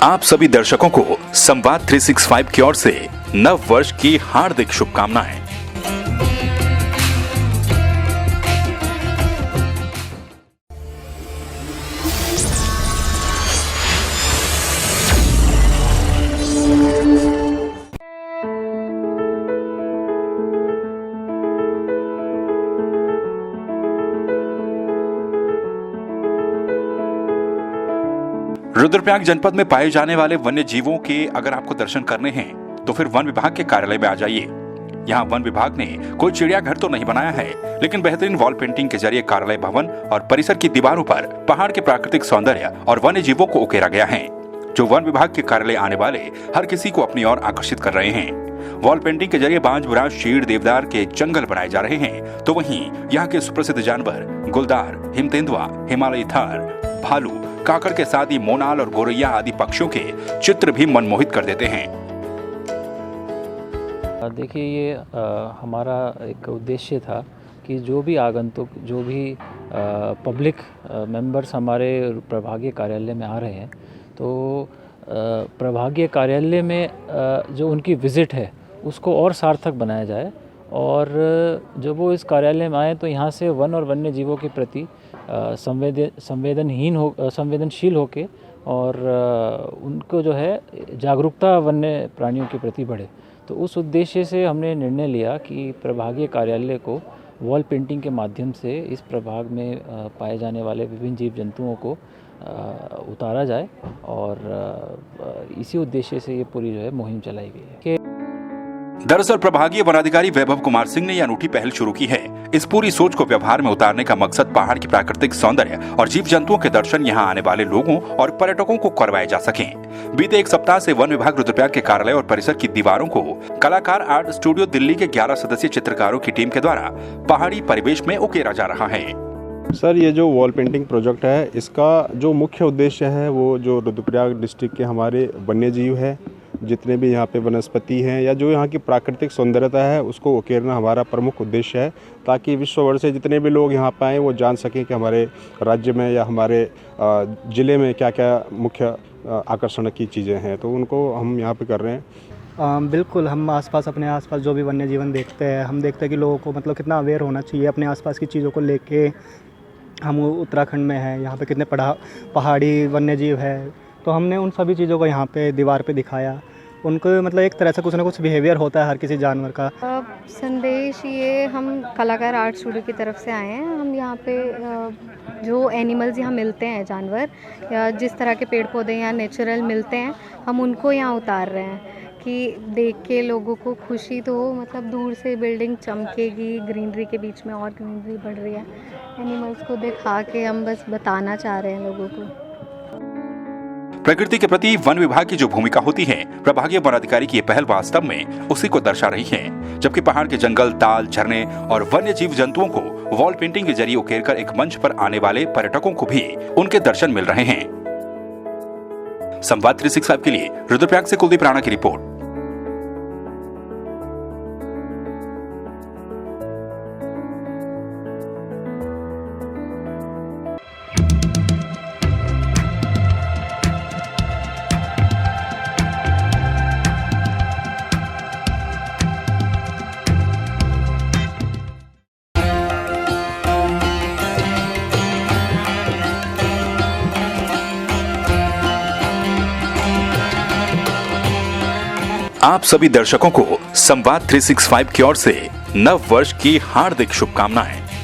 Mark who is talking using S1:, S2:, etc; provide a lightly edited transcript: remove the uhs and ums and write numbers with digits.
S1: आप सभी दर्शकों को संवाद 365 की ओर से नव वर्ष की हार्दिक शुभकामनाएं। रुद्रप्रयाग जनपद में पाए जाने वाले वन्य जीवों के अगर आपको दर्शन करने हैं तो फिर वन विभाग के कार्यालय में आ जाइए। यहाँ वन विभाग ने कोई चिड़ियाघर तो नहीं बनाया है, लेकिन बेहतरीन वॉल पेंटिंग के जरिए कार्यालय भवन और परिसर की दीवारों पर पहाड़ के प्राकृतिक सौंदर्य और वन्य जीवों को उकेरा गया है, जो वन विभाग के कार्यालय आने वाले हर किसी को अपनी ओर आकर्षित कर रहे हैं। वॉल पेंटिंग के जरिए बांज बुराज शीड़ देवदार के जंगल बनाए जा रहे हैं, तो वहीं यहाँ के सुप्रसिद्ध जानवर गुलदार, हिमतेंदुआ, हिमालयी थार, भालू, काकड़ के साथ ही मोनाल और गोरैया आदि पक्षियों के चित्र भी मनमोहित कर देते हैं।
S2: देखिए, ये हमारा एक उद्देश्य था कि जो भी आगंतुक, जो भी पब्लिक मेंबर्स हमारे प्रभागीय कार्यालय में आ रहे हैं, तो प्रभागीय कार्यालय में जो उनकी विज़िट है उसको और सार्थक बनाया जाए, और जब वो इस कार्यालय में आए तो यहाँ से वन और वन्य जीवों के प्रति संवेदनशील होके और उनको जो है जागरूकता वन्य प्राणियों के प्रति बढ़े। तो उस उद्देश्य से हमने निर्णय लिया कि प्रभागीय कार्यालय को वॉल पेंटिंग के माध्यम से इस प्रभाग में पाए जाने वाले विभिन्न जीव जंतुओं को उतारा जाए, और इसी उद्देश्य से ये पूरी जो है मुहिम चलाई गई है।
S1: दरअसल प्रभागीय वनाधिकारी वैभव कुमार सिंह ने यह अनूठी पहल शुरू की है। इस पूरी सोच को व्यवहार में उतारने का मकसद पहाड़ की प्राकृतिक सौंदर्य और जीव जंतुओं के दर्शन यहां आने वाले लोगों और पर्यटकों को करवाए जा सकें। बीते एक सप्ताह से वन विभाग रुद्रप्रयाग के कार्यालय और परिसर की दीवारों को कलाकार आर्ट स्टूडियो दिल्ली के 11 सदस्यीय चित्रकारों की टीम के द्वारा पहाड़ी परिवेश में उकेरा जा रहा है।
S3: सर, ये जो वॉल पेंटिंग प्रोजेक्ट है, इसका जो मुख्य उद्देश्य है वो जो रुद्रप्रयाग डिस्ट्रिक्ट के हमारे वन्य जीव है, जितने भी यहाँ पे वनस्पति हैं या जो यहाँ की प्राकृतिक सौंदर्यता है, उसको उकेरना हमारा प्रमुख उद्देश्य है, ताकि विश्व भर से जितने भी लोग यहाँ पे आएँ वो जान सकें कि हमारे राज्य में या हमारे ज़िले में क्या क्या मुख्य आकर्षण की चीज़ें हैं, तो उनको हम यहाँ पे कर रहे हैं।
S4: बिल्कुल, हम आसपास अपने आसपास जो भी वन्य जीवन देखते हैं, हम देखते हैं कि लोगों को मतलब कितना अवेयर होना चाहिए अपने आसपास की चीज़ों को लेके। हम उत्तराखंड में हैं, यहाँ पे कितने पहाड़ी वन्य जीव है, तो हमने उन सभी चीज़ों को यहाँ पे दीवार पे दिखाया। उनको मतलब एक तरह से कुछ ना कुछ बिहेवियर होता है हर किसी जानवर का।
S5: संदेश ये, हम कलाकार आर्ट स्टूडियो की तरफ से आए हैं। हम यहाँ पे जो एनिमल्स यहाँ मिलते हैं, जानवर या जिस तरह के पेड़ पौधे यहाँ नेचुरल मिलते हैं, हम उनको यहाँ उतार रहे हैं कि देख के लोगों को खुशी तो हो। मतलब दूर से बिल्डिंग चमकेगी, ग्रीनरी के बीच में और ग्रीनरी बढ़ रही है, एनिमल्स को दिखा के हम बस बताना चाह रहे हैं लोगों को।
S1: प्रकृति के प्रति वन विभाग की जो भूमिका होती है, प्रभागीय वनाधिकारी की ये पहल वास्तव में उसी को दर्शा रही है। जबकि पहाड़ के जंगल, ताल, झरने और वन्य जीव जंतुओं को वॉल पेंटिंग के जरिए उकेरकर एक मंच पर आने वाले पर्यटकों को भी उनके दर्शन मिल रहे हैं। संवाद 365 के लिए रुद्रप्रयाग से कुलदीप राणा की रिपोर्ट। आप सभी दर्शकों को संवाद 365 की ओर से नव वर्ष की हार्दिक शुभकामनाएं।